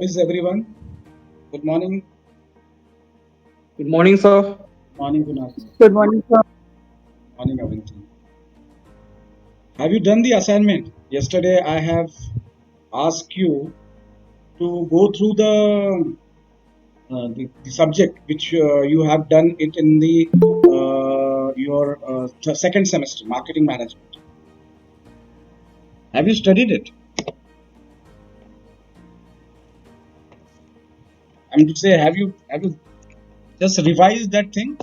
is everyone? Good morning. Good morning, sir. Morning, Kunal. Good morning, sir. Morning, Avinti. Have you done the assignment? Yesterday, I have asked you to go through the subject which you have done it in the your second semester, marketing management. Have you studied it? I mean to say, have you just revised that thing?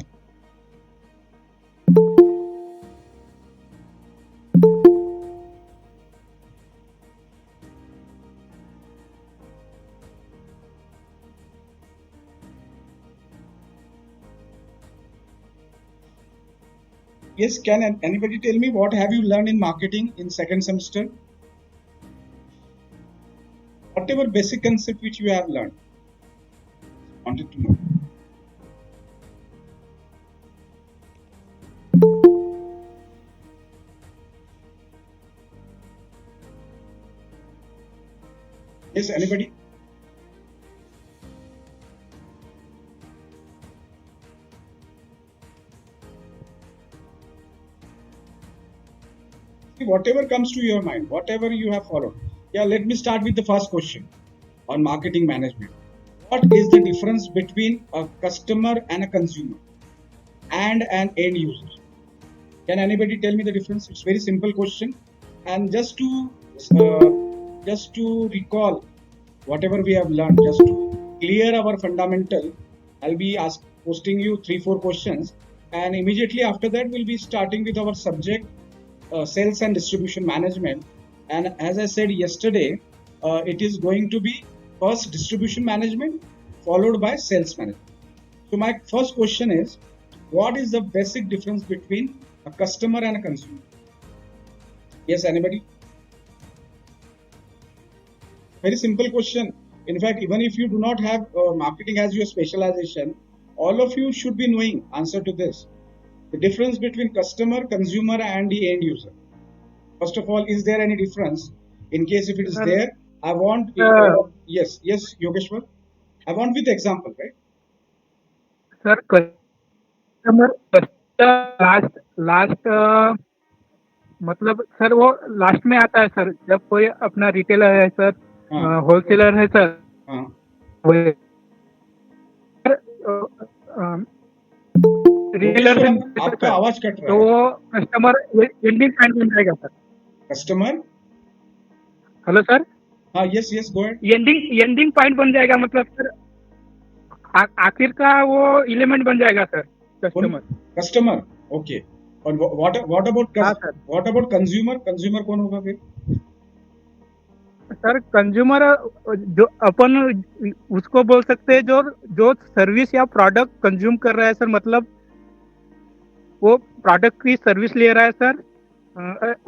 Yes. Can anybody tell me what have you learned in marketing in second semester? Whatever basic concept which you have learned. Wanted to know. Yes, anybody? Whatever comes to your mind, whatever you have followed. Yeah, let me start with the first question on marketing management. What is the difference between a customer and a consumer and an end user? Can anybody tell me the difference? It's very simple question. And just to recall whatever we have learned, just to clear our fundamental, I'll be posting you 3-4 questions, and immediately after that we'll be starting with our subject, sales and distribution management. And as I said yesterday, it is going to be first distribution management followed by sales management. So my first question is, what is the basic difference between a customer and a consumer? Yes, anybody? Very simple question. In fact, even if you do not have marketing as your specialization, all of you should be knowing answer to this. The difference between customer, consumer, and the end user. First of all, is there any difference? In case if it is there, I want yes, Yogeshwar. I want with example, right? Sir customer last last मतलब sir वो last में आता है sir, जब कोई अपना retailer है sir, हाँ, होलसेलर है सर, हाँ. वो रिटेलर योगेश्वर, है आपका सर, आवाज कट तो रहा है. वो कस्टमर एंडिंग पॉइंट बन जाएगा सर. कस्टमर, हेलो सर, हाँ, yes go ahead. Ending point बन जाएगा, मतलब सर आखिर का वो एलिमेंट बन जाएगा सर, कस्टमर. Customer, okay. और व्हाट हाँ सर. About consumer? कंज्यूमर कौन होगा फिर? सर कंज्यूमर जो अपन उसको बोल सकते हैं जो जो सर्विस या प्रोडक्ट कंज्यूम कर रहा है सर, मतलब वो प्रोडक्ट की सर्विस ले रहा है सर,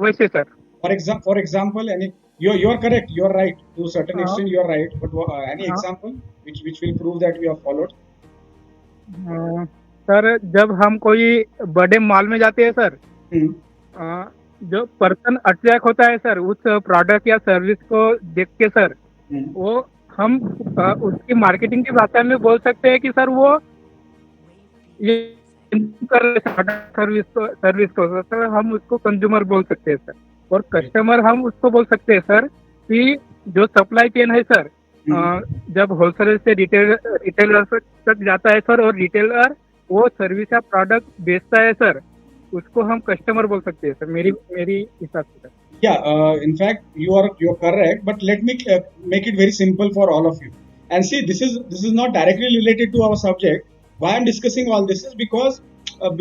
वैसे sir. For example, any you are correct. You are right to a certain हाँ. extent. You are right. But any हाँ. example which will prove that we have followed? Sir जब हम कोई बड़े मॉल में जाते हैं सर, हम्म, जो पर्सन अट्रैक्ट होता है सर उस प्रोडक्ट या सर्विस को देख के सर, वो हम उसकी मार्केटिंग की भाषा में बोल सकते हैं कि सर वो ये कर सर्विस को सर हम उसको कंज्यूमर बोल सकते हैं सर. और कस्टमर हम उसको बोल सकते हैं सर कि जो सप्लाई चेन है सर, जब होलसेलर से रिटेलर तक जाता है सर, और रिटेलर वो सर्विस या प्रोडक्ट बेचता है सर, उसको हम कस्टमर बोल सकते हैं सर, मेरी हिसाब से. Yeah, in fact, you're correct. But let me make it very simple for all of you. And see, this is not directly related to our subject. Why I'm discussing all this is because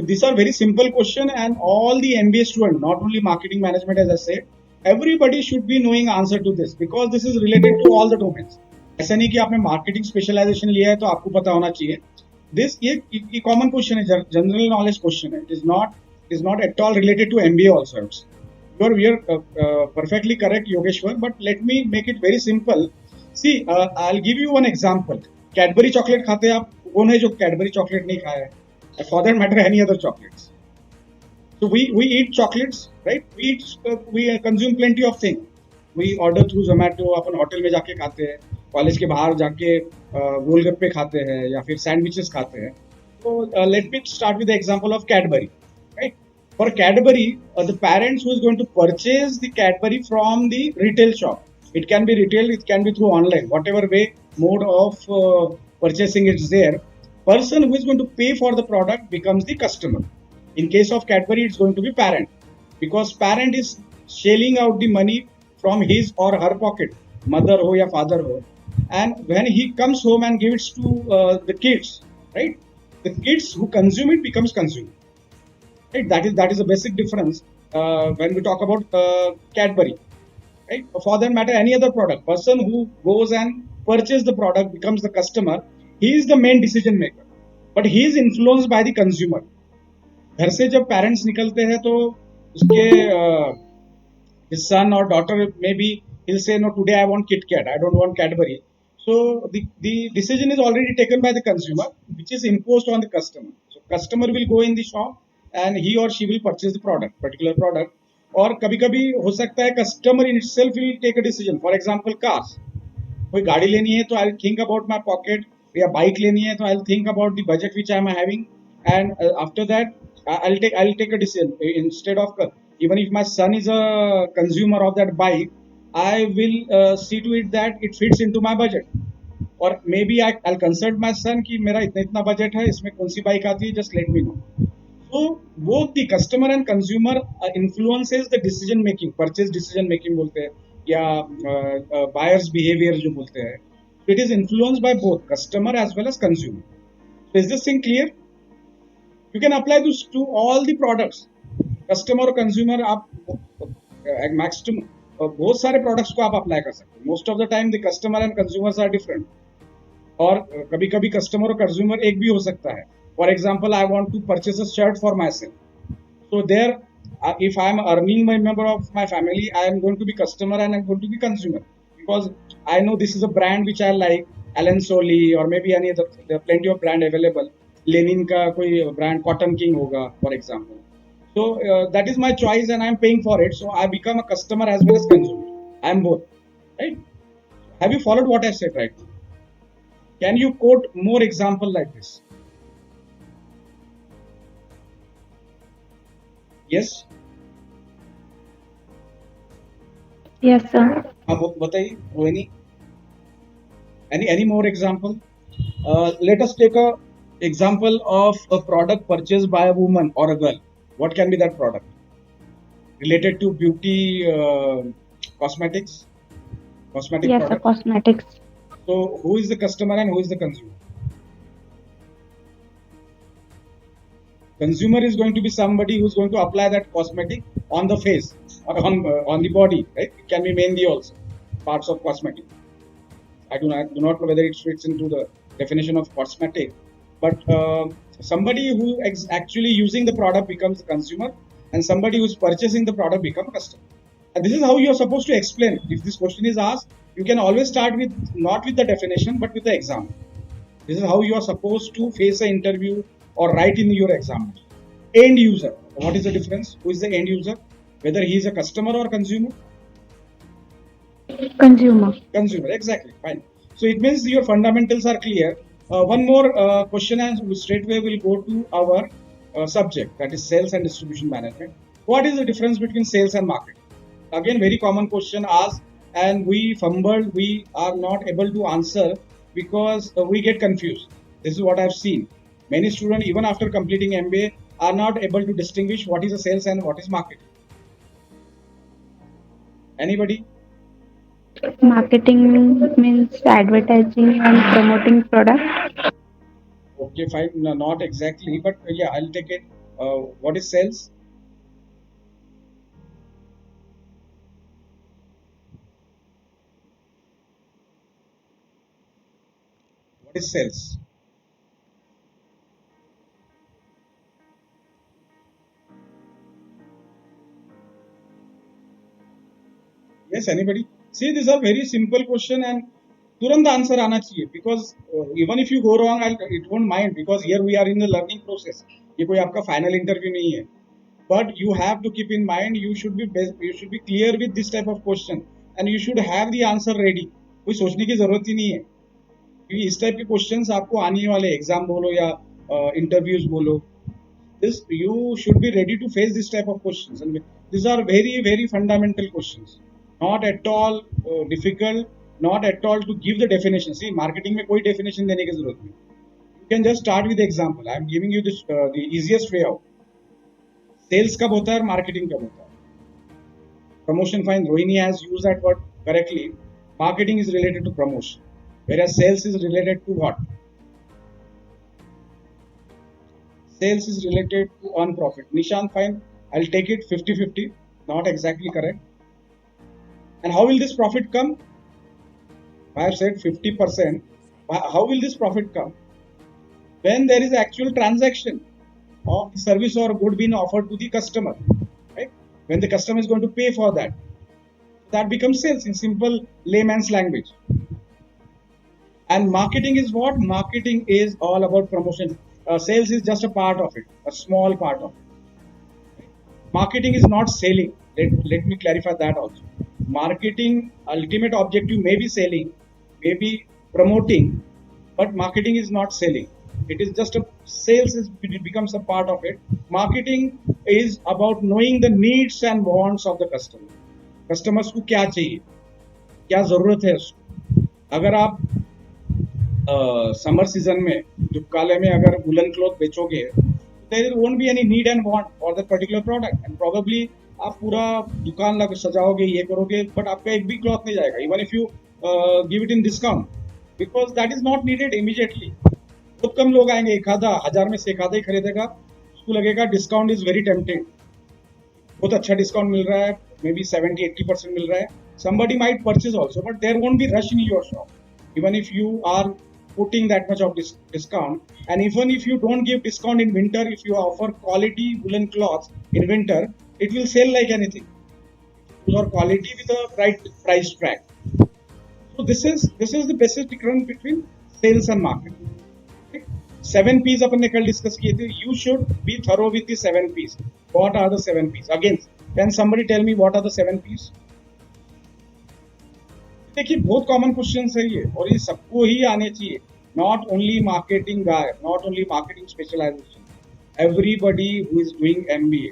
these are very simple question, and all the MBA students, not only marketing management, as I said, everybody should be knowing answer to this because this is related to all the domains. ऐसा नहीं कि आपने marketing specialisation लिया है तो आपको पता होना चाहिए. दिस ये कॉमन क्वेश्चन है, जनरल नॉलेज क्वेश्चन है. It is not at all related to MBA also. You're perfectly correct, Yogeshwar, but let me make it very simple. See, I'll give you one example. Cadbury chocolate खाते हैं आप? कौन है जो Cadbury chocolate नहीं खाया है? For that matter, any other chocolates. So we eat chocolates, right? We consume plenty of things. We order through Zomato, upon hotel में जाके खाते हैं. कॉलेज के बाहर जाके गोलगप्पे खाते हैं या फिर सैंडविचेस खाते हैं. So let me start with the example of Cadbury. Right? For Cadbury, the parents who is going to purchase the Cadbury from the retail shop. It can be retail, it can be through online, whatever way mode of purchasing is there. Person who is going to pay for the product becomes the customer. In case of Cadbury, it's going to be parent, because parent is shelling out the money from his or her pocket, mother ho ya father ho, and when he comes home and gives to the kids, right? The kids who consume it becomes consumer. Right? That is a basic difference when we talk about Cadbury. Right? For that matter, any other product, person who goes and purchase the product becomes the customer. He is the main decision maker, but he is influenced by the consumer. घर से जब parents निकलते हैं तो उसके his son or daughter, maybe he'll say, no, today I want Kit Kat, I don't want Cadbury. So the decision is already taken by the consumer, which is imposed on the customer. So customer will go in the shop and he or she will purchase the product, particular product. और कभी कभी हो सकता है customer in itself will take a decision. For example, cars. कोई गाड़ी लेनी है तो I'll think about my pocket, या बाइक लेनी है तो I'll think about the budget which I am having, and after that I'll take a decision. Instead of, even if my son is a consumer of that bike, I will see to it that it fits into my budget. Or maybe I'll consult my son कि मेरा इतना इतना budget है, इसमें कौन सी bike आती है, just let me know. So both the customer and consumer influences the decision making, purchase decision making बोलते हैं, या buyer's behavior जो बोलते हैं. So it is influenced by both customer as well as consumer. So is this thing clear? You can apply this to all the products. Customer और consumer आप maximum बहुत सारे products को आप apply कर सकते हैं. Most of the time the customer and consumers are different. और कभी कभी customer और consumer एक भी हो सकता है. For example, I want to purchase a shirt for myself. So there, if I am earning my member of my family, I am going to be customer and I am going to be consumer, because I know this is a brand which I like, Allen Solly or maybe any other. There are plenty of brand available. Lenin का कोई brand Cotton King होगा, for example. So that is my choice and I am paying for it. So I become a customer as well as consumer. I am both, right? Have you followed what I said right now? Can you quote more example like this? Yes. Yes, sir. अब बताइए, any more example? Let us take a example of a product purchased by a woman or a girl. What can be that product? Related to beauty, cosmetics? Cosmetic Yes, sir. product. Cosmetics. So who is the customer and who is the consumer? Consumer is going to be somebody who's going to apply that cosmetic on the face or on the body, right? It can be mainly also parts of cosmetic. I do not know whether it fits into the definition of cosmetic, but somebody who actually using the product becomes the consumer, and somebody who's purchasing the product becomes a customer. And this is how you are supposed to explain. If this question is asked, you can always start with not with the definition but with the example. This is how you are supposed to face an interview or write in your exam. End user. What is the difference? Who is the end user? Whether he is a customer or consumer? Consumer. Consumer, exactly. Fine. So it means your fundamentals are clear. One more question, and straight away we'll go to our subject, that is sales and distribution management. What is the difference between sales and marketing? Again, very common question asked, and we fumbled. We are not able to answer because we get confused. This is what I've seen. Many students, even after completing MBA, are not able to distinguish what is a sales and what is marketing. Anybody? Marketing means advertising and promoting product. Okay, fine. No, not exactly, but yeah, I'll take it. What is sales? What is sales? Yes, anybody? See, these are very simple question and तुरंत answer आना चाहिए, because even if you go wrong, it won't mind, because here we are in the learning process. ये कोई आपका final interview नहीं है. But you have to keep in mind, you should be clear with this type of question, and you should have the answer ready. कोई सोचने की जरूरत ही नहीं है, क्योंकि इस टाइप के क्वेश्चंस आपको आने वाले एग्जाम बोलो या इंटरव्यूज बोलो, this you should be ready to face this type of questions, and these are very very fundamental questions, not at all difficult, not at all to give the definition. See, marketing में कोई definition देने की जरूरत नहीं. You can just start with the example. I am giving you this the easiest way out. Sales कब होता है और marketing कब होता है? Promotion, fine, Rohini has used that word correctly. Marketing is related to promotion, whereas sales is related to what? Sales is related to earn profit. Nishan, fine, I'll take it 50-50, not exactly correct. And how will this profit come? I have said 50%. How will this profit come? When there is actual transaction of service or good being offered to the customer, right? When the customer is going to pay for that, that becomes sales in simple layman's language. And marketing is what? Marketing is all about promotion. Sales is just a part of it, a small part of it. Marketing is not selling. Let me clarify that also. Marketing ultimate objective may be selling, may be promoting, but marketing is not selling. It is just a sales is it becomes a part of it. Marketing is about knowing the needs and wants of the customer. Customers को क्या चाहिए, क्या जरूरत है उसको. अगर आप summer season में दुकाले में अगर वुलन क्लॉथ बेचोगे, there won't be any need and want for that particular product, and probably आप पूरा दुकान लग सजाओगे, ये करोगे, बट आपका एक भी क्लॉथ नहीं जाएगा, even if you give it in discount, because that is not needed immediately. बहुत कम लोग आएंगे, एक आधा, 1000 में से एक आधा ही खरीदेगा, उसको लगेगा डिस्काउंट इज वेरी टेम्पटिंग, बहुत अच्छा डिस्काउंट मिल रहा है, मे बी 70-80% मिल रहा है. somebody might purchase also, but there won't be rush in your shop, even if you are putting that much of discount. And even if you don't give discount in winter, if you offer quality woolen cloths in winter, it will sell like anything, your quality with a right price tag. So this is the basic difference between sales and marketing. Okay? 7 P's अपन ने कल discuss किए थे. You should be thorough with the 7 P's. What are the 7 P's? Again, can somebody tell me what are the 7 P's? देखिए, बहुत common question है ये, और ये सबको ही आने चाहिए. Not only marketing guy, not only marketing specialization, everybody who is doing MBA,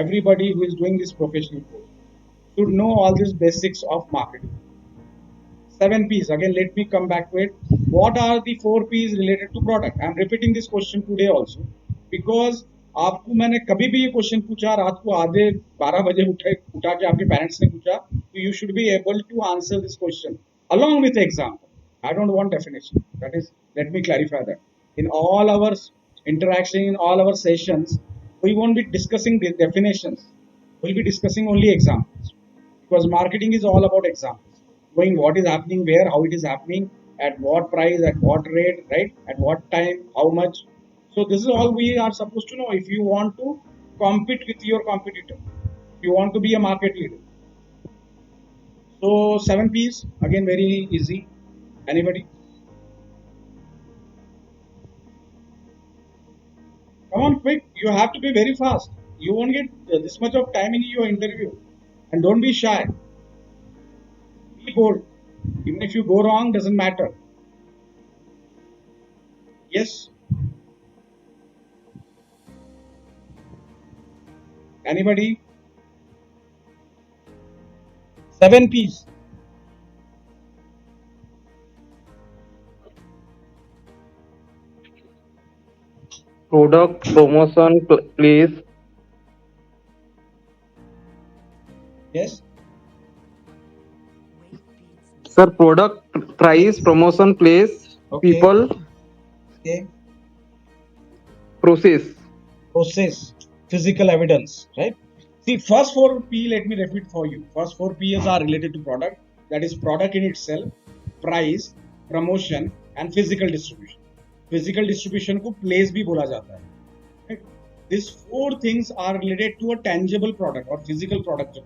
everybody who is doing this professional course should know all these basics of marketing. 7 P's. Again, let me come back to it. What are the 4 P's related to product? I am repeating this question today also because आपको मैंने कभी भी ये question पूछा, रात को आधे 12 बजे उठा के आपके पेरेंट्स ने पूछा, तो you should be able to answer this question along with example. I don't want definition. That is, let me clarify that. In all our interaction, in all our sessions, we won't be discussing the definitions. We'll be discussing only examples, because marketing is all about examples. Knowing what is happening, where, how it is happening, at what price, at what rate, right? At what time, how much. So this is all we are supposed to know if you want to compete with your competitor, if you want to be a market leader. So 7 P's, again, very easy. Anybody? Come on, quick. You have to be very fast. You won't get this much of time in your interview. And don't be shy. Be bold. Even if you go wrong, doesn't matter. Yes? Anybody? 7 P's. Product, promotion, place. Yes? Sir, product, price, promotion, place, Okay. people, Okay. process. Process, physical evidence, right? See, first 4 P, let me repeat for you. First 4 P's are related to product. That is product in itself, price, promotion, and physical distribution. Physical distribution को place भी बोला जाता है. Right? These 4 things are related to a tangible product or physical product.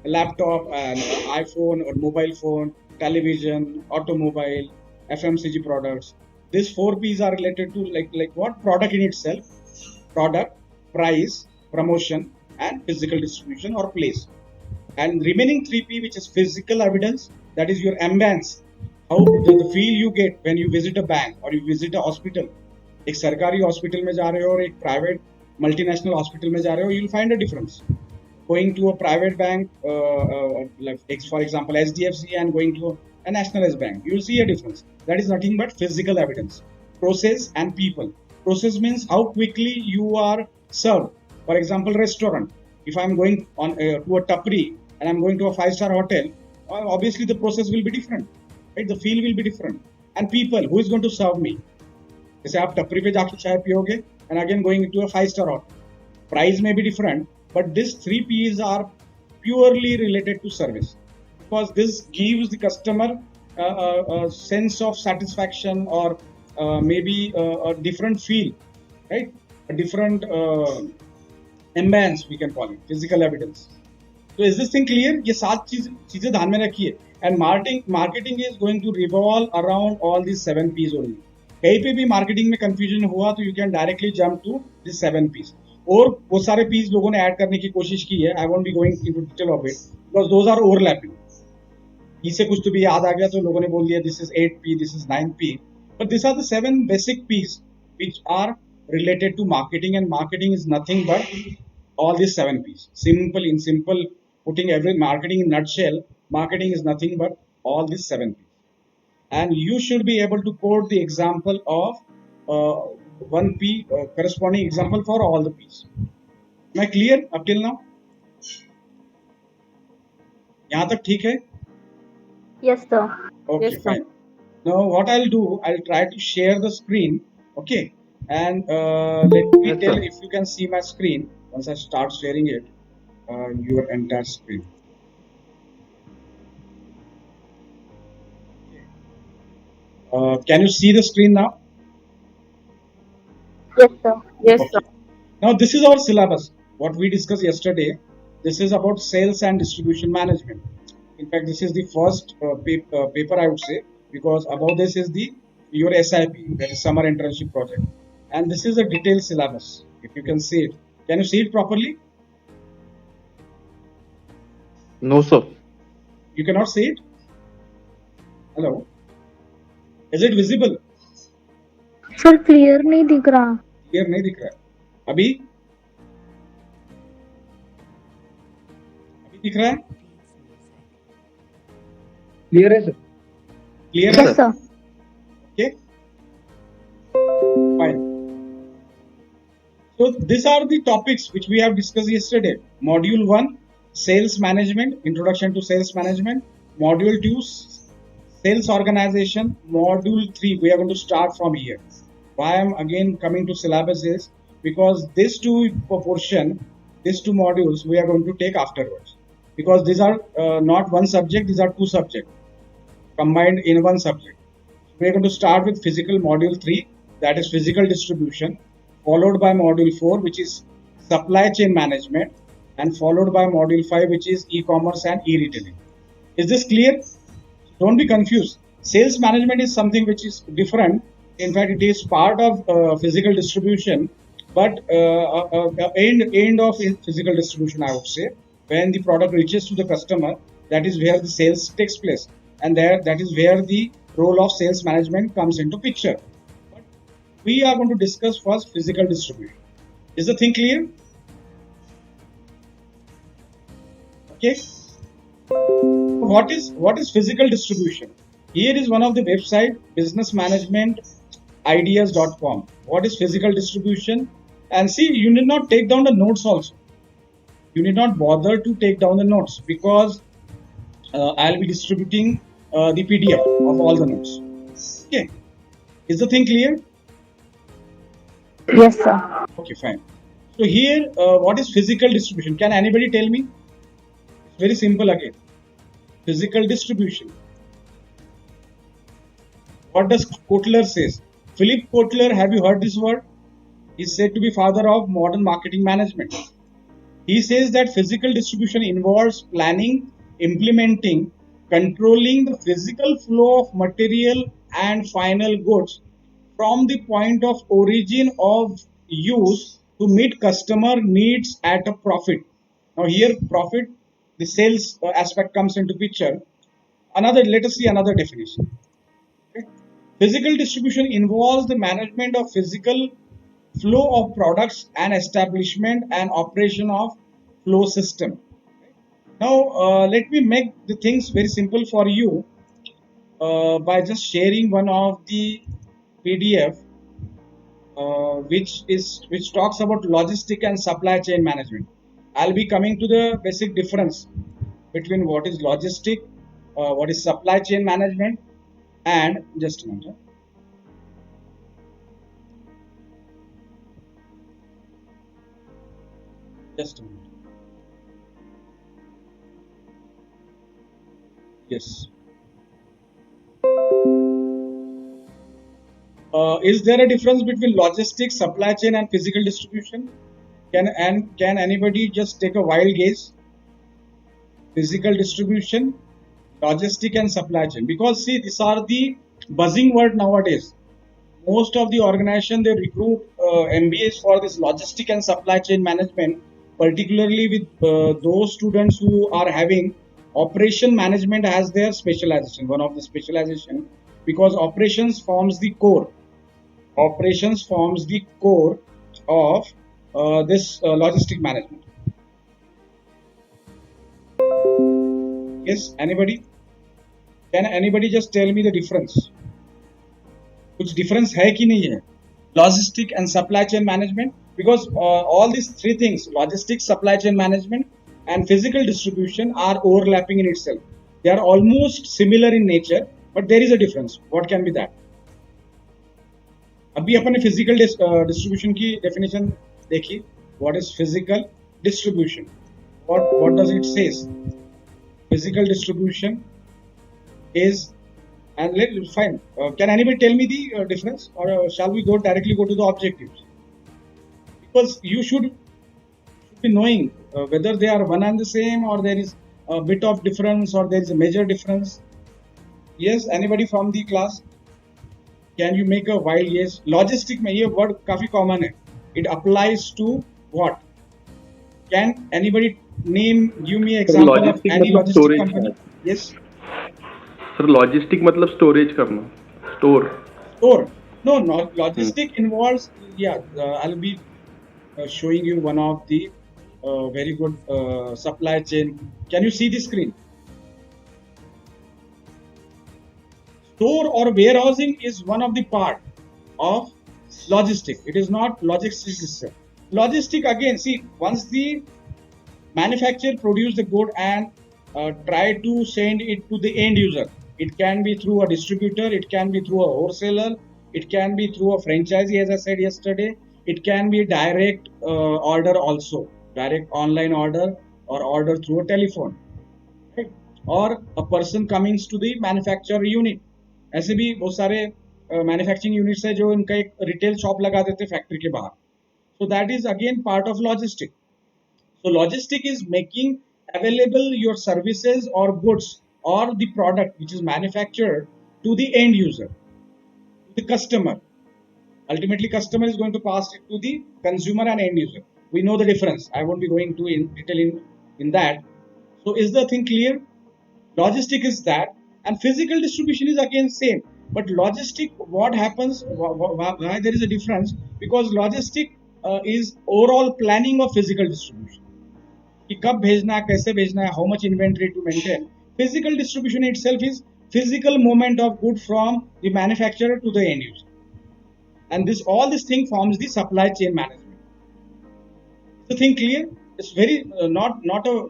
A laptop, an iPhone or mobile phone, television, automobile, FMCG products. These 4 P's are related to like what? Product in itself, product, price, promotion, and physical distribution or place. And remaining 3 P, which is physical evidence, that is your ambience, how the feel you get when you visit a bank or you visit a hospital. एक सरकारी hospital में जा रहे हो और एक private multinational hospital में जा रहे हो, you'll find a difference. Going to a private bank, like for example SDFC, and going to a nationalized bank, you'll see a difference. That is nothing but physical evidence. Process and people. Process means how quickly you are served. For example, restaurant. If I'm going on to a tapri and I'm going to a 5-star hotel, obviously the process will be different, right? The feel will be different. And people, who is going to serve me? जैसे आप टपरी पे जाके चाय पियोगे and again going to a 5-star hotel. Price may be different, but these 3 P's are purely related to service, because this gives the customer a sense of satisfaction, or maybe a different feel, right? A different ambience, we can call it, physical evidence. So is this thing clear? ये 7 चीजें ध्यान में रखिए. And marketing is going to revolve around all these 7 P's only. कहीं पे भी marketing में confusion हुआ तो you can directly jump to this 7 Ps. और वो सारे पीस लोगों ने ऐड करने की कोशिश की है. I won't be going into detail of it because those are overlapping. ई से कुछ तो भी याद आ गया तो लोगों ने बोल दिया this is 8P, this is 9P, but this are the 7 basic Ps which are related to marketing, and marketing is nothing but all these 7 P's. In simple putting every marketing in nutshell, marketing is nothing but all these 7 P's. And you should be able to quote the example of 1P, corresponding example for all the P's. Am I clear up till now? यहाँ तक ठीक है? Yes, sir. Okay, Yes, sir. fine. Now what I'll do, I'll try to share the screen, okay? And let me Yes, tell sir. if you can see my screen once I start sharing it, your entire screen. Can you see the screen now? Yes, sir. Yes, Okay. sir. Now this is our syllabus. What we discussed yesterday. This is about sales and distribution management. In fact, this is the first paper I would say, because above this is the your SIP, that is summer internship project, and this is a detailed syllabus. If you can see it, can you see it properly? No, sir. You cannot see it. Hello, is it visible? Sir clear नहीं दिख रहा. Clear नहीं दिख रहा है. अभी अभी दिख रहा है? Clear है, sir. क्लियर Yes, है? Yes sir. Okay, fine. So these are the topics which we have discussed yesterday. Module 1, sales management, introduction to sales management. Module 2, sales organization. Module 3, we are going to start from here. Why I'm again coming to syllabus is because these two modules we are going to take afterwards, because these are not one subject, these are 2 subjects combined in one subject. We are going to start with physical module 3, that is physical distribution, followed by module 4, which is supply chain management, and followed by module 5, which is e-commerce and e-retailing. Is this clear? Don't be confused. Sales management is something which is different. In fact, it is part of physical distribution, but end of physical distribution, I would say, when the product reaches to the customer, that is where the sales takes place, and that is where the role of sales management comes into picture. But we are going to discuss first physical distribution. Is the thing clear? Okay. What is physical distribution? Here is one of the website, businessmanagementideas.com. What is physical distribution? And see, you need not take down the notes also. You need not bother to take down the notes, because I'll be distributing the PDF of all the notes. Okay. Is the thing clear? Yes, sir. Okay, fine. So here, what is physical distribution? Can anybody tell me? It's very simple again. Physical distribution. What does Kotler says? Philip Kotler, have you heard this word? He's said to be father of modern marketing management. He says that physical distribution involves planning, implementing, controlling the physical flow of material and final goods from the point of origin of use to meet customer needs at a profit. Now here profit, the sales aspect comes into picture. Let us see another definition. Okay. Physical distribution involves the management of physical flow of products and establishment and operation of flow system. Now, let me make the things very simple for you by just sharing one of the PDF which talks about logistic and supply chain management. I'll be coming to the basic difference between what is logistic, what is supply chain management, and just a minute. Just a minute. Yes. Is there a difference between logistics, supply chain, and physical distribution? Can anybody just take a wild guess? Physical distribution, logistic, and supply chain. Because see, these are the buzzing word nowadays. Most of the organization, they recruit MBAs for this logistic and supply chain management, particularly with those students who are having operation management as their specialization, one of the specialization, because operations forms the core. Operations forms the core of this logistic management. Yes, anybody? Can anybody just tell me the difference? कुछ difference है कि नहीं है? Logistic and supply chain management, because all these three things, logistics, supply chain management, and physical distribution, are overlapping in itself. They are almost similar in nature, but there is a difference. What can be that? अभी अपन ने physical distribution की definition देखी. What is physical distribution? What does it says? Physical distribution is, and fine. Can anybody tell me the difference, or shall we directly go to the objectives? Because you should be knowing whether they are one and the same, or there is a bit of difference, or there is a major difference. Yes, anybody from the class? Can you make a wild yes? Logistic में ये word काफी common है. It applies to what? Can anybody give me example of any logistic company? Yes. Sir logistic मतलब storage करना, store. No, logistic involves, I'll be showing you one of the very good supply chain. Can you see the screen? Store or warehousing is one of the part of logistic. It is not logistics itself. Logistic, again, see, once the manufacturer produce the good and try to send it to the end user, it can be through a distributor, it can be through a wholesaler, it can be through a franchisee, as I said yesterday, it can be direct order also, direct online order, or order through a telephone, right? Or a person coming to the manufacturer unit. ऐसे भी बहुत सारे manufacturing units है जो इनका एक retail shop लगा देते फैक्ट्री के बाहर. So that is again part of logistic. So logistic is making available your services or goods or the product which is manufactured to the end user, the customer. Ultimately, customer is going to pass it to the consumer and end user. We know the difference. I won't be going to in detail in that. So is the thing clear? Logistic is that, and physical distribution is again same. But logistic, what happens? Why there is a difference? Because logistic is overall planning of physical distribution. कि कब भेजना है, कैसे भेजना है, how much inventory to maintain. Physical distribution itself is physical movement of good from the manufacturer to the end user, and all this thing forms the supply chain management. The thing clear? It's very not a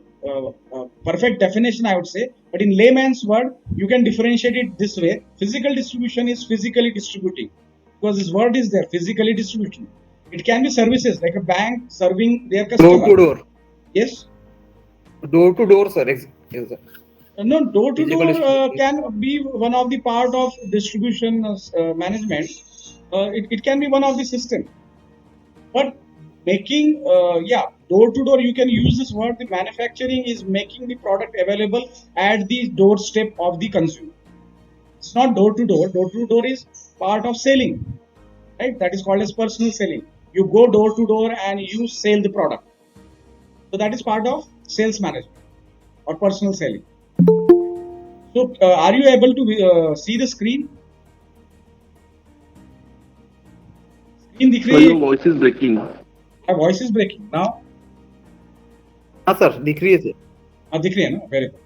perfect definition, I would say, but in layman's word, you can differentiate it this way. Physical distribution is physically distributing, because this word is there, physically distributing. It can be services like a bank serving their customer. Door to door. Yes. Door to door, sir. Yes, sir. No, door to door can be one of the part of distribution management. It can be one of the system, but making door to door, you can use this word. The manufacturing is making the product available at the doorstep of the consumer. It's not door to door. Door to door is part of selling, right? That is called as personal selling. You go door to door and you sell the product. So that is part of sales management or personal selling. So, are you able to see the screen? Screen दिख Sir, रही your है? voice is breaking. My voice is breaking now. हाँ sir दिख रही है sir. दिख रही है ना? Very good.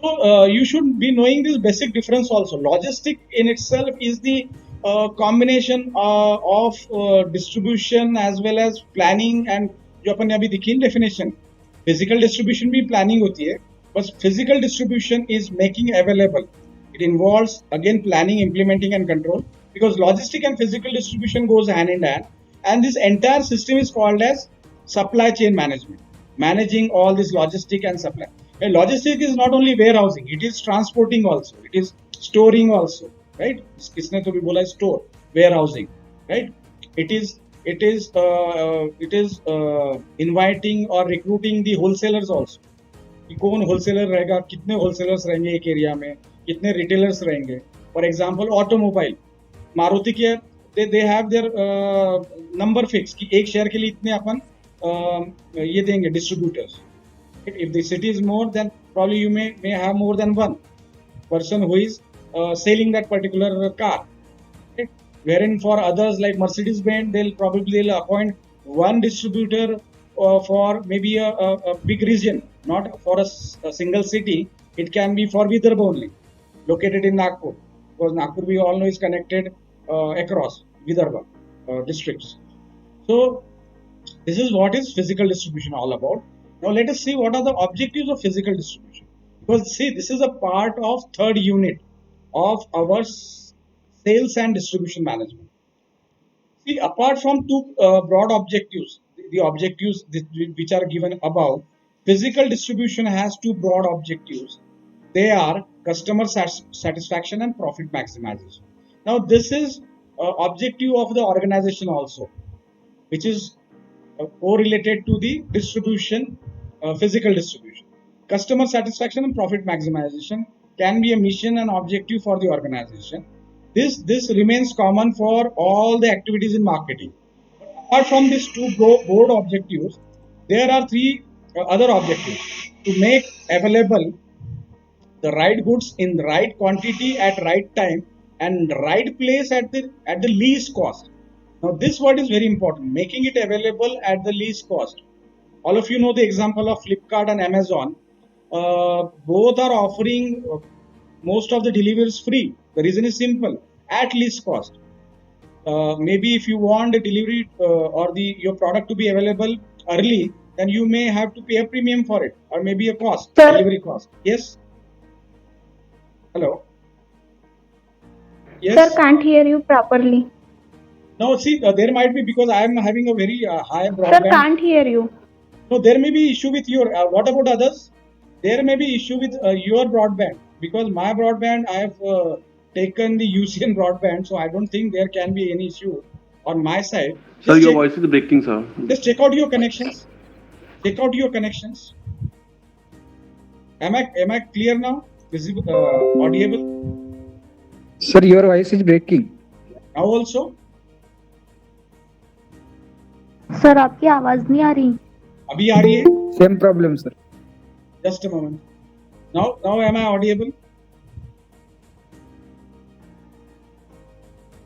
So, you should be knowing this basic difference also. Logistic in itself is the combination of distribution as well as planning, and जो अपन ने अभी देखी definition. Physical distribution भी planning होती है, but physical distribution is making available. It involves again planning, implementing, and control, because logistic and physical distribution goes hand in hand, and this entire system is called as supply chain management, managing all this logistic and supply. And logistic is not only warehousing, it is transporting also, it is storing also, right? किसने तो भी बोला store, warehousing, right? It is inviting or recruiting the wholesalers also. कि कौन wholesaler रहेगा, कितने wholesalers रहेंगे एक एरिया में, कितने रिटेलर्स रहेंगे. फॉर एग्जांपल ऑटोमोबाइल, मारुति के they have their number fix कि एक शेयर के लिए इतने अपन ये देंगे distributors. If the city is more, then probably you may have more than one person who is selling that particular car. Right? Wherein for others like Mercedes-Benz, they'll appoint one distributor for maybe a big region, not for a single city. It can be for Vidarbha only, located in Nagpur, because Nagpur we all know is connected across Vidarbha districts. So this is what is physical distribution all about. Now let us see what are the objectives of physical distribution. Because see, this is a part of third unit of our sales and distribution management. See, apart from two broad objectives, the objectives which are given above, physical distribution has two broad objectives. They are customer satisfaction and profit maximization. Now this is objective of the organization also, which is correlated to the distribution, physical distribution. Customer satisfaction and profit maximization can be a mission and objective for the organization. This remains common for all the activities in marketing. Apart from these two board objectives, there are three other objectives: to make available the right goods in the right quantity at right time and right place at the least cost. Now this word is very important, making it available at the least cost. All of you know the example of Flipkart and Amazon. Both are offering most of the deliveries free. The reason is simple, at least cost. Maybe if you want the delivery or your product to be available early, then you may have to pay a premium for it, or maybe a cost, Sir. delivery cost. Yes. Hello. Yes. Sir, can't hear you properly. Now see, there might be, because I am having a very high Sir, broadband. can't hear you. So there may be issue with your. What about others? There may be issue with your broadband, because my broadband I have taken the UCN broadband, so I don't think there can be any issue on my side. Sir, Just your check, voice is breaking, sir. just check out your connections. Check out your connections. Am I clear now? Visible, audible Sir, your voice is breaking. now also? Sir आपकी आवाज नहीं आ रही. अभी आ रही है? Same problem, sir. Just a moment. Now am I audible?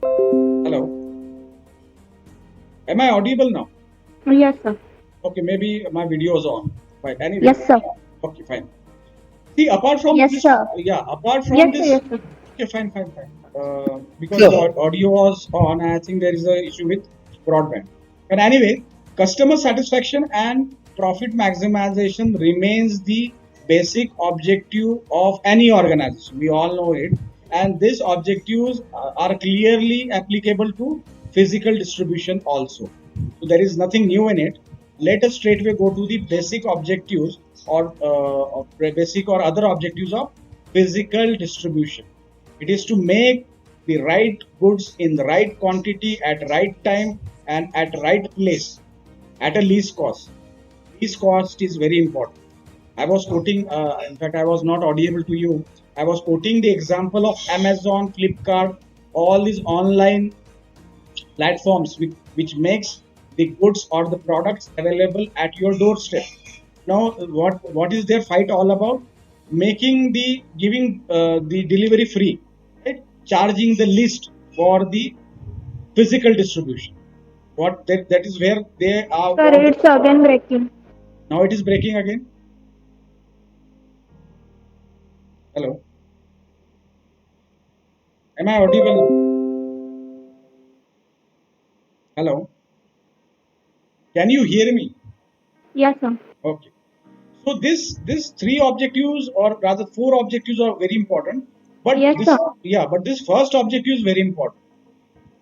Hello. Am I audible now? Yes sir. Okay, maybe my video is on. Fine. Anyway. Yes sir. Okay, fine. See, apart from Yes, this, sir. apart from Yes this, sir. Yes sir. okay, fine. Because Sure. the audio was on, I think there is a issue with broadband. But anyway, customer satisfaction and profit maximization remains the basic objective of any organization. We all know it, and these objectives are clearly applicable to physical distribution also. So there is nothing new in it. Let us straightway go to the basic objectives or basic or other objectives of physical distribution. It is to make the right goods in the right quantity at right time and at right place at a least cost. Least cost is very important. I was quoting, in fact, I was not audible to you. I was quoting the example of Amazon, Flipkart, all these online platforms which makes the goods or the products available at your doorstep. Now, what is their fight all about? giving the delivery free, right? Charging the list for the physical distribution. That is where they are. Sir, it's again breaking. Now it is breaking again. Hello. Am I audible? Hello. Can you hear me? Yes, sir. Okay. So this three objectives, or rather four objectives, are very important. But Yes, this, sir. yeah, but this first objective is very important.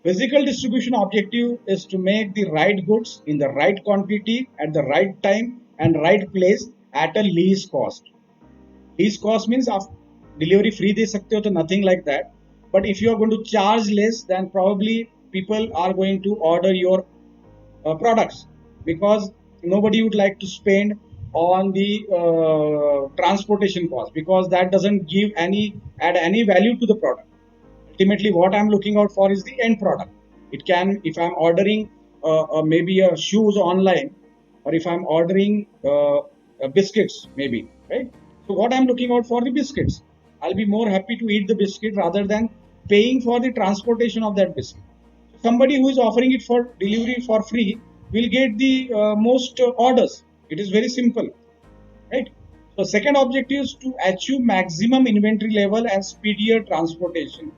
Physical distribution objective is to make the right goods in the right quantity at the right time and right place at a least cost. Least cost means delivery free de sakte ho, to nothing like that. But if you are going to charge less, then probably people are going to order your products, because nobody would like to spend on the transportation cost, because that doesn't add any value to the product. Ultimately, what I'm looking out for is the end product. It can, if I'm ordering maybe a shoes online, or if I'm ordering biscuits, maybe, right? So what I'm looking out for the biscuits. I'll be more happy to eat the biscuit rather than paying for the transportation of that biscuit. Somebody who is offering it for delivery for free will get the most orders. It is very simple, right? So second objective is to achieve maximum inventory level and speedier transportation.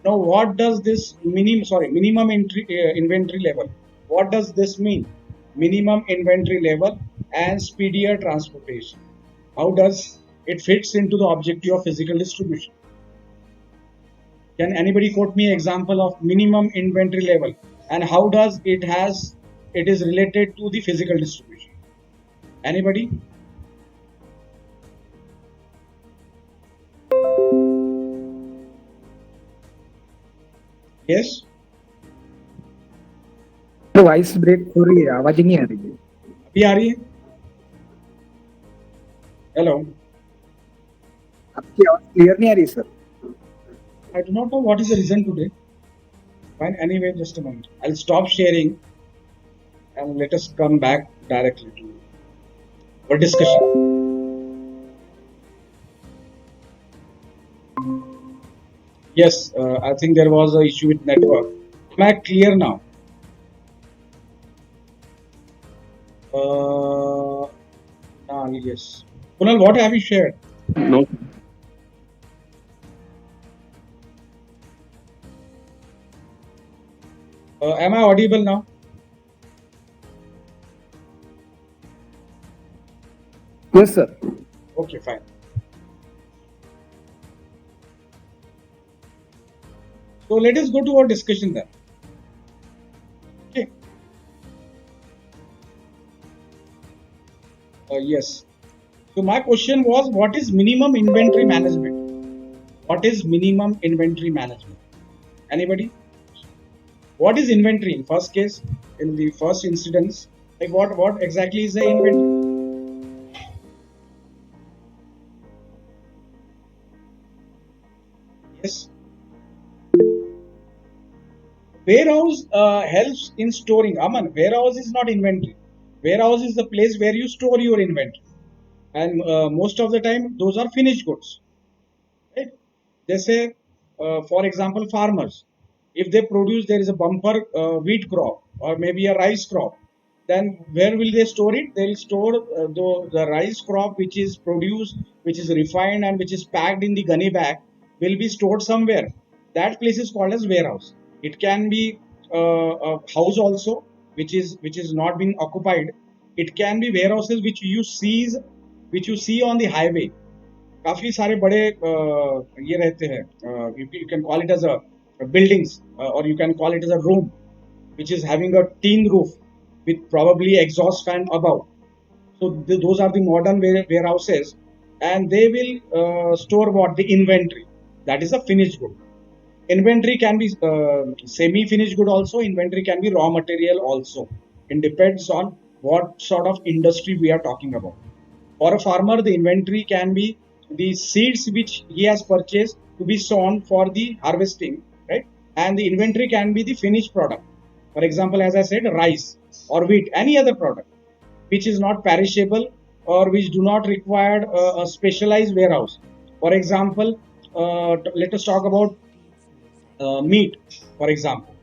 Now, what does this minimum inventory level? What does this mean? Minimum inventory level and speedier transportation. How does it fits into the objective of physical distribution? Can anybody quote me an example of minimum inventory level, and how does it is related to the physical distribution? Anybody? Yes. तो voice break हो रही है, आवाज ही नहीं आ रही है। अभी आ रही है? हेलो, आपकी आवाज क्लियर नहीं आ रही sir. I do not know what is the reason today. Fine, anyway, just a moment. I'll stop sharing and let us come back directly to our discussion. Yes, I think there was an issue with network. Am I clear now? Yes. Kunal, what have you shared? No. Am I audible now? Yes, sir. Okay, fine. So let us go to our discussion then. Okay. Yes. So my question was, what is minimum inventory management? What is minimum inventory management? Anybody? What is inventory in first case, in the first incidence? Like what exactly is the inventory? Yes. Warehouse helps in storing. Aman, warehouse is not inventory. Warehouse is the place where you store your inventory, and most of the time those are finished goods. Right? They say, for example, farmers, if they produce, there is a bumper wheat crop or maybe a rice crop, then where will they store it? They will store the rice crop which is produced, which is refined and which is packed in the gunny bag, will be stored somewhere. That place is called as warehouse. It can be a house also, which is not being occupied. It can be warehouses which you see on the highway. काफी सारे बड़े ये रहते हैं, you can call it as a buildings, or you can call it as a room which is having a tin roof with probably exhaust fan above. So those are the modern warehouses, and they will store what? The inventory. That is a finished good. Inventory can be semi-finished good also. Inventory can be raw material also. It depends on what sort of industry we are talking about. For a farmer, the inventory can be the seeds which he has purchased to be sown for the harvesting, right? And the inventory can be the finished product. For example, as I said, rice or wheat, any other product which is not perishable or which do not require a specialized warehouse. For example, let us talk about meat, for example,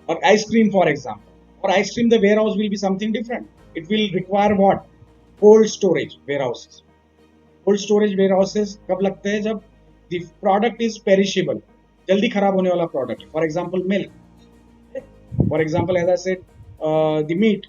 or ice cream, for example. For ice cream, the warehouse will be something different. It will require what? Cold storage warehouses. Cold storage warehouses कब लगते हैं? जब the product is perishable, जल्दी खराब होने वाला product. For example, milk. For example, as I said, the meat.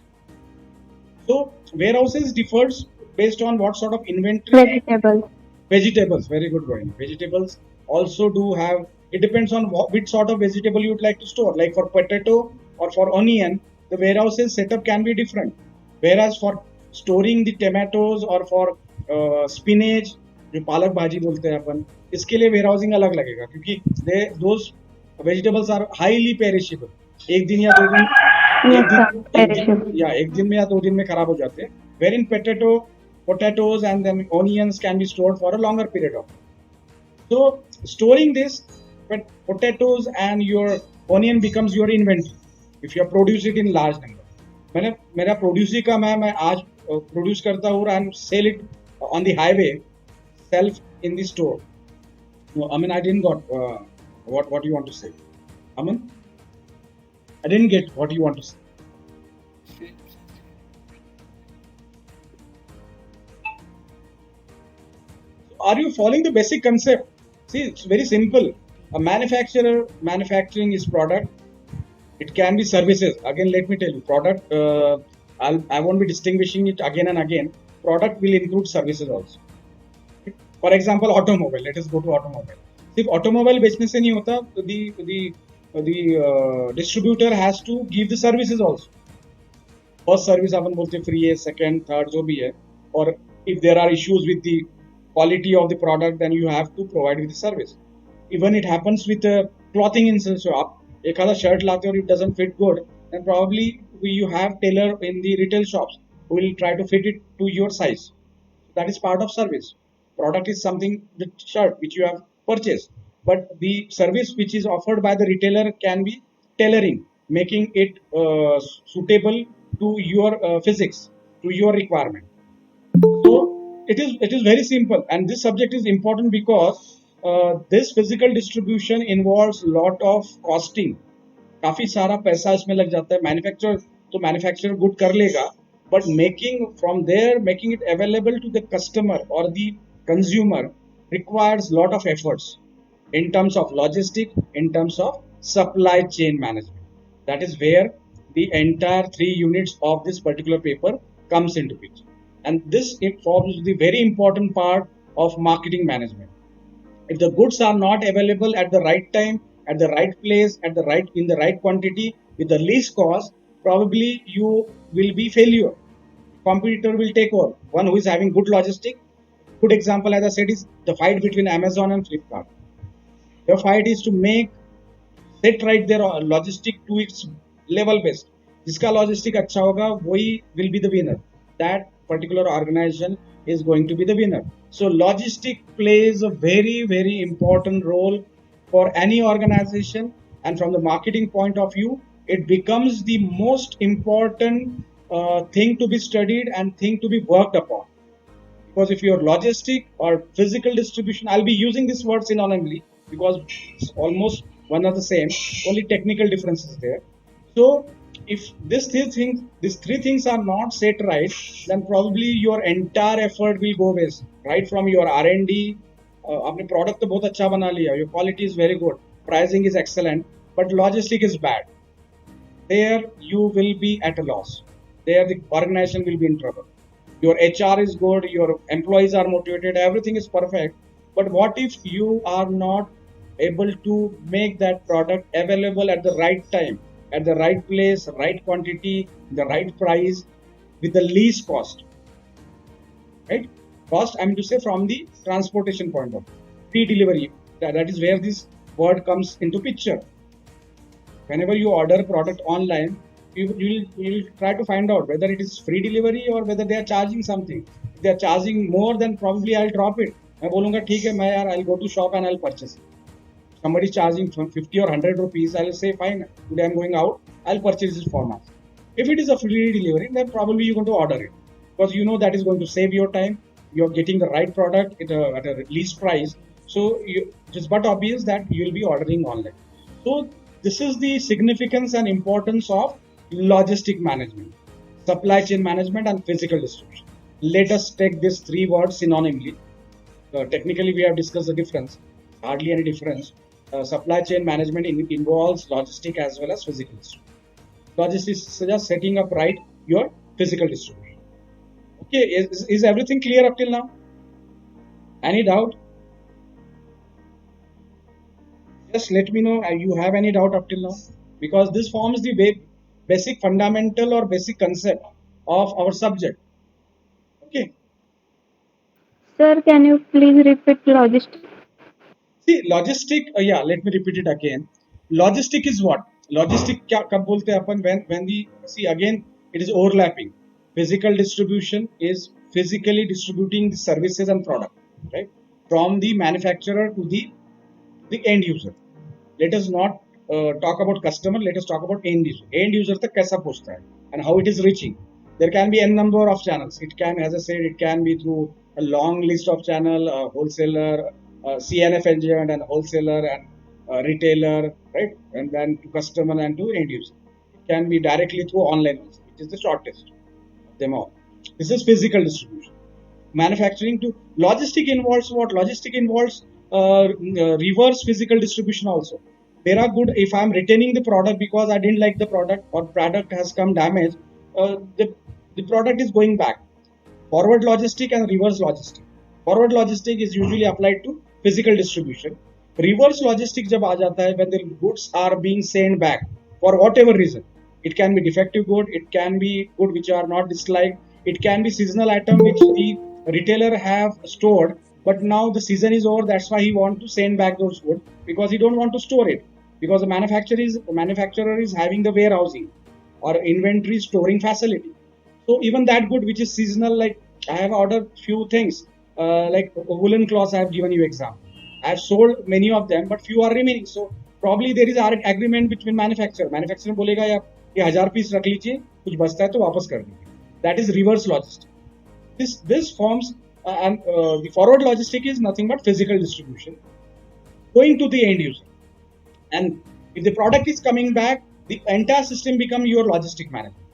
So warehouses differs based on what sort of inventory. Vegetables. Vegetables, very good, Rohini. Vegetables also do have, it depends on which sort of vegetable you would like to store. Like for potato or for onion, the warehouses setup can be different. Whereas for storing the tomatoes or for spinach, जो पालक भाजी बोलते हैं अपन, इसके लिए warehousing अलग लगेगा क्योंकि those vegetables are highly perishable. एक दिन या दो दिन Yes, sir. Perishable. एक दिन में या दो दिन में खराब हो जाते हैं. Wherein potatoes and then onions can be stored for a longer period of time. So storing this potatoes and your onion becomes your inventory if you produce it in large number. मैंने मेरा produce ही कम है, मैं आज produce करता हूँ and sell it on the highway, sell in the store. No, Aman, I didn't got what you want to say. Aman, I didn't get what you want to say. Are you following the basic concept? See, it's very simple. A manufacturer manufacturing his product. It can be services. Again, let me tell you, product. I won't be distinguishing it again and again. Product will include services also. For example, automobile. Let us go to automobile. If automobile business नहीं होता, the distributor has to give the services also. First service अपन बोलते हैं free है, second, third जो भी है. Or if there are issues with the quality of the product, then you have to provide with the service. Even it happens with clothing instance. So आप एक आधा shirt लाते हो और it doesn't fit good, then probably you have tailor in the retail shops who will try to fit it to your size. That is part of service. Product is something, the shirt which you have purchased, but the service which is offered by the retailer can be tailoring, making it suitable to your physics, to your requirement. So it is very simple, and this subject is important because this physical distribution involves lot of costing. काफी सारा पैसा इसमें लग जाता है. Manufacturer good कर लेगा, but making it available to the customer or the consumer requires lot of efforts in terms of logistic, in terms of supply chain management. That is where the entire 3 units of this particular paper comes into picture. And this forms the very important part of marketing management. If the goods are not available at the right time, at the right place, in the right quantity, with the least cost, probably you will be failure. Competitor will take over. One who is having good logistic. Good example, as I said, is the fight between Amazon and Flipkart. The fight is to set right their logistic to its level best. जिसका logistic अच्छा होगा, वही will be the winner. That particular organization is going to be the winner. So logistic plays a very, very important role for any organization, and from the marketing point of view, it becomes the most important thing to be studied and thing to be worked upon. Because if your logistic or physical distribution, I'll be using this word synonymously because it's almost one are the same, only technical differences there. So if these three things are not set right, then probably your entire effort will go waste. Right from your R&D, आपने product तो बहुत अच्छा बना लिया, your quality is very good, pricing is excellent, but logistic is bad. There you will be at a loss. There the organization will be in trouble. Your HR is good, your employees are motivated, everything is perfect. But what if you are not able to make that product available at the right time, at the right place, right quantity, the right price, with the least cost? Right? Cost, I mean to say from the transportation point of view. Free delivery, that is where this word comes into picture. Whenever you order product online, you will try to find out whether it is free delivery or whether they are charging something. If they are charging more, then probably I'll drop it. मैं बोलूँगा ठीक है, मैं यार I'll go to shop and I'll purchase it. Somebody is charging 50 or 100 rupees, I'll say fine, today I'm going out, I'll purchase this for myself. If it is a free delivery, then probably you're going to order it. because you know that is going to save your time. You're getting the right product at a least price. So it is but obvious that you'll be ordering online. So this is the significance and importance of logistic management, supply chain management, and physical distribution. Let us take these three words synonymly. Technically, we have discussed the difference. Hardly any difference. Supply chain management involves logistic as well as physical distribution. Logistics is just setting up right your physical distribution. Okay, is everything clear up till now? Any doubt? Just let me know you have any doubt up till now, because this forms the basic fundamental or basic concept of our subject. Okay. Sir, can you please repeat logistics? See, logistic, yeah, let me repeat it again. Logistic is what? Logistic क्या कब बोलते हैं अपन when the see again it is overlapping. Physical distribution is physically distributing the services and product, right? From the manufacturer to the end user. Let us not talk about customer. Let us talk about end user. End user तक कैसा पहुंचता है and how it is reaching. There can be n number of channels. It can, as I said, it can be through a long list of channel, wholesaler, CNF agent, and wholesaler and retailer, right? And then to customer and to end user. It can be directly through online, which is the shortest of them all. This is physical distribution. Manufacturing to logistic involves what? Logistic involves reverse physical distribution also. There are good, if I'm retaining the product because I didn't like the product or product has come damaged, the product is going back. Forward logistic and reverse logistic. Forward logistic is usually applied to physical distribution. Reverse logistic जब आ जाता है when the goods are being sent back for whatever reason. It can be defective good, it can be good which are not disliked, it can be seasonal item which the retailer have stored, but now the season is over. That's why he want to send back those goods because he don't want to store it, because the manufacturer is having the warehousing or inventory storing facility. So even that good which is seasonal, like I have ordered few things, like woolen cloths. I have given you example. I have sold many of them, but few are remaining. So probably there is an agreement between manufacturer. Manufacturer बोलेगा यार ये 1000 piece रख लीजिए, कुछ बचता है तो वापस कर दीजिए. That is reverse logistics. This forms and the forward logistic is nothing but physical distribution going to the end user. And if the product is coming back, the entire system become your logistic management.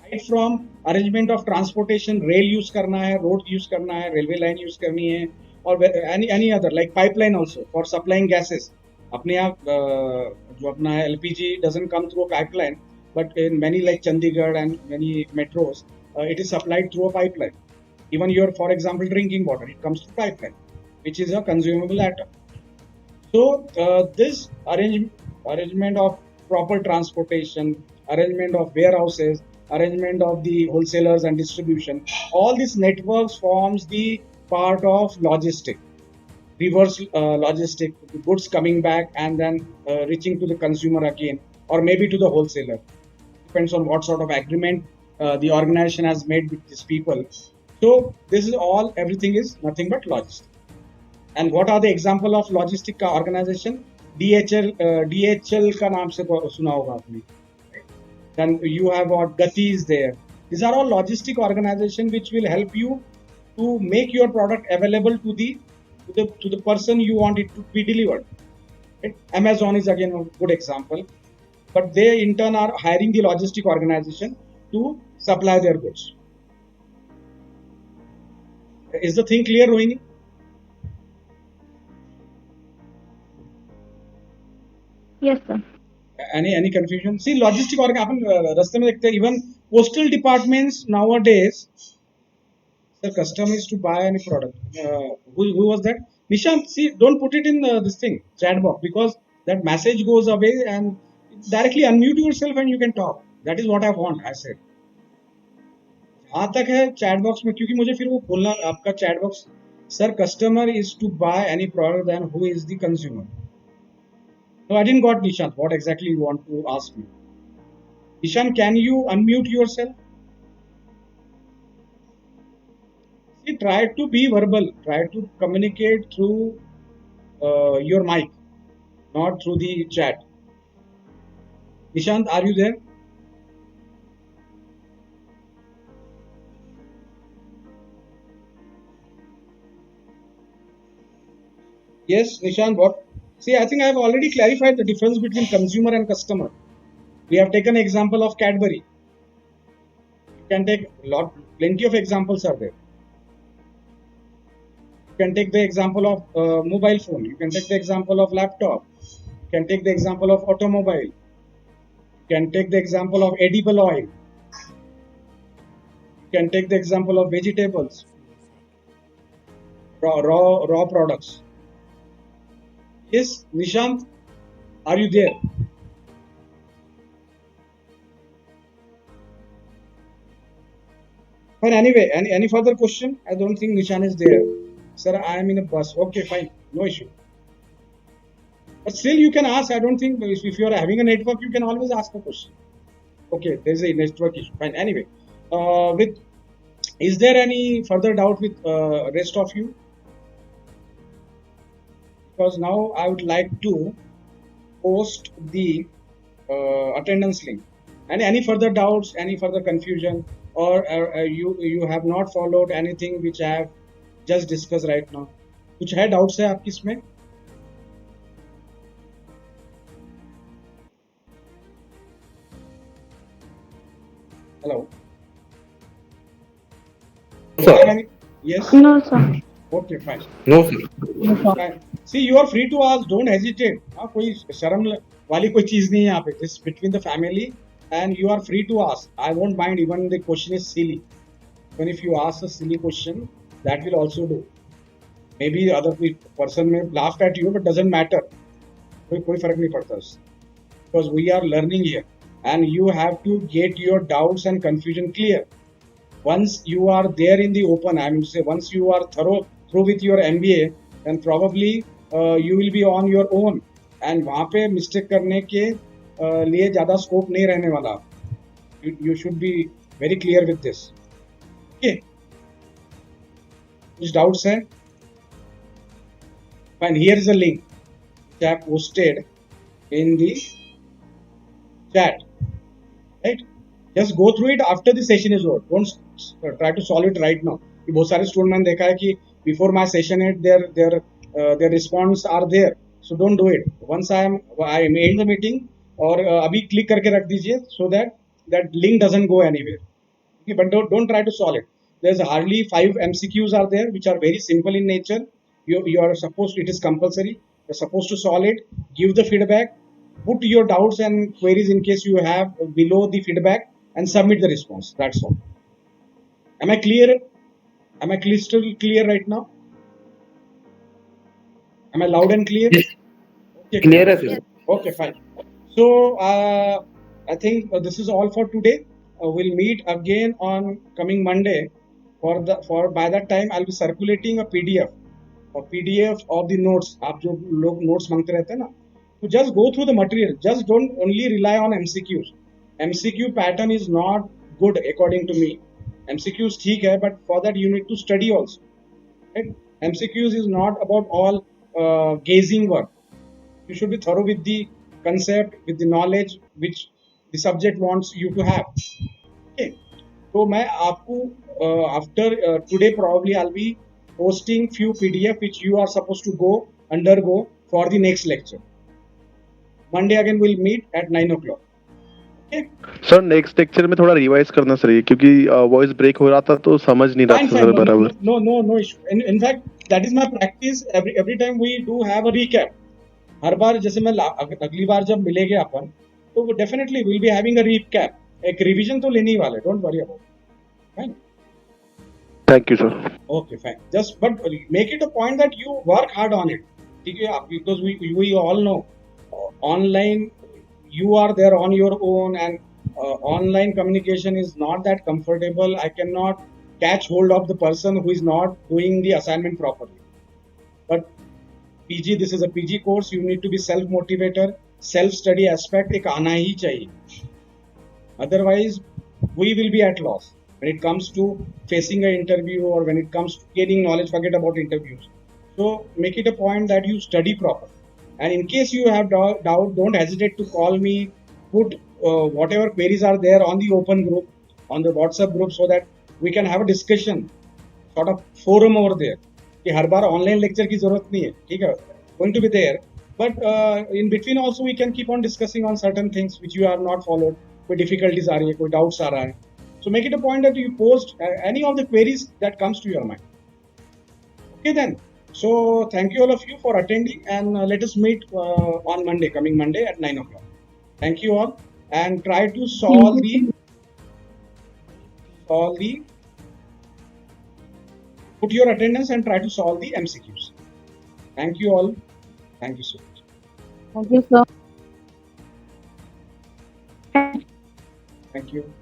Right from arrangement of transportation, rail use करना है, road use करना है, railway line use करनी है, or any other like pipeline also for supplying gases. अपने यहाँ जो अपना है LPG doesn't come through a pipeline, but in many like Chandigarh and many metros, it is supplied through a pipeline. Even your, for example, drinking water, it comes through pipeline, which is a consumable item. So this arrangement of proper transportation, arrangement of warehouses, arrangement of the wholesalers and distribution, all these networks forms the part of logistic, reverse logistic, goods coming back and then reaching to the consumer again, or maybe to the wholesaler. Depends on what sort of agreement the organization has made with these people. So this is all, everything is nothing but logistic. And what are the example of logistic का organization? DHL का नाम से सुना होगा आपने. Then you have what Gati is there. These are all logistic organization which will help you to make your product available to the person you want it to be delivered. Right? Amazon is again a good example, but they in turn are hiring the logistic organization to supply their goods. Is the thing clear, Rohini? Yes, sir. Any confusion? See, logistic organ अपन रास्ते में देखते हैं. Even postal departments nowadays, the customer is to buy any product. Who was that? Nishant, see, don't put it in this thing chat box, because that message goes away, and directly unmute yourself and you can talk. That is what I want. I said. जहाँ तक है chat box में, क्योंकि मुझे फिर वो बोलना आपका chat box, sir customer is to buy any product then who is the consumer. No, I didn't got Nishant. What exactly you want to ask me? Nishant, can you unmute yourself? See, try to be verbal. Try to communicate through your mic, not through the chat. Nishant, are you there? Yes, Nishant, what? See, I think I have already clarified the difference between consumer and customer. We have taken example of Cadbury. You can take plenty of examples are there. You can take the example of mobile phone. You can take the example of laptop. You can take the example of automobile. You can take the example of edible oil. You can take the example of vegetables, raw products. Yes, Nishant, are you there? Fine. Anyway, any further question? I don't think Nishan is there. Sir, I am in a bus. Okay, fine. No issue. But still, you can ask. I don't think if you are having a network, you can always ask a question. Okay, there is a network issue. Fine. Anyway, is there any further doubt with rest of you? Because now I would like to post the attendance link. And any further doubts, any further confusion, or you have not followed anything which I have just discussed right now? कुछ है doubts है आपकी इसमें? Hello. Sir. Yes. No, sir. Okay, fine. No, sir. Fine. See, you are free to ask. Don't hesitate. हाँ कोई शर्म वाली कोई चीज नहीं है यहाँ पे. This is between the family, and you are free to ask. I won't mind even the question is silly. Even if you ask a silly question, that will also do. Maybe the other person may laugh at you, but doesn't matter. कोई फर्क नहीं पड़ता उससे. Because we are learning here, and you have to get your doubts and confusion clear. Once you are there in the open, I mean to say, once you are through with your MBA, then probably you will be on your own, and वहाँ पे mistake करने के लिए ज़्यादा scope नहीं रहने वाला. You should be very clear with this. Okay. कुछ doubts हैं? Fine. Here is a link which I have posted in the chat. Right? Just go through it after the session is over. Don't try to solve it right now. बहुत सारे student मैंने देखा है कि before my session end their response are there. So don't do it. Once I end the meeting, और अभी click करके रख दीजिए so that link doesn't go anywhere. Okay, but don't try to solve it. There's hardly 5 MCQs are there which are very simple in nature. You are supposed to, it is compulsory. You're supposed to solve it, give the feedback, put your doubts and queries in case you have below the feedback, and submit the response. That's all. Am I clear? Am I crystal clear right now? Am I loud and clear? Yes. Okay, Clear as well. okay, fine. So I think this is all for today. We'll meet again on coming Monday. By that time I'll be circulating a PDF of the notes. आप जो लोग notes मांगते रहते हैं ना, तो just go through the material. Just don't only rely on MCQs. MCQ pattern is not good according to me. MCQs ठीक है, but for that you need to study also. Right? MCQs is not about all gazing work. You should be thorough with the concept, with the knowledge which the subject wants you to have. Okay. So मैं आपको after today probably I'll be posting few PDF which you are supposed to undergo for the next lecture. Monday again we'll meet at 9 o'clock. Okay. Sir next lecture में थोड़ा revise करना sir, ये क्योंकि voice break हो रहा था तो समझ नहीं रहा था सर बराबर. No issue. In fact, that is my practice. Every time we do have a recap. हर बार जैसे मैं अगली बार जब मिलेंगे अपन, तो definitely we'll be having a recap. एक रिवीजन तो लेने ही वाले. Don't worry about it. Fine. Thank you sir. Okay, fine. Just but make it a point that you work hard on it. Because we all know online you are there on your own, and online communication is not that comfortable. I cannot catch hold of the person who is not doing the assignment properly. But PG, this is a PG course. You need to be self-motivator. Self-study aspect एक आना ही चाहिए. Otherwise, we will be at loss when it comes to facing an interview, or when it comes to gaining knowledge. Forget about interviews. So make it a point that you study properly. And in case you have doubt, don't hesitate to call me. Put whatever queries are there on the open group, on the WhatsApp group, so that we can have a discussion, sort of forum over there. कि हर बार online lecture की जरूरत नहीं है. ठीक है. going to be there. But in between also we can keep on discussing on certain things which you have not followed. कोई difficulties आ रही है, कोई doubts आ रहा है. So make it a point that you post any of the queries that comes to your mind. Okay then. So thank you all of you for attending, and let us meet on Monday, coming Monday at 9 o'clock. Thank you all, and try to solve put your attendance and try to solve the MCQs. Thank you all. Thank you so much. Thank you, sir. Thank you.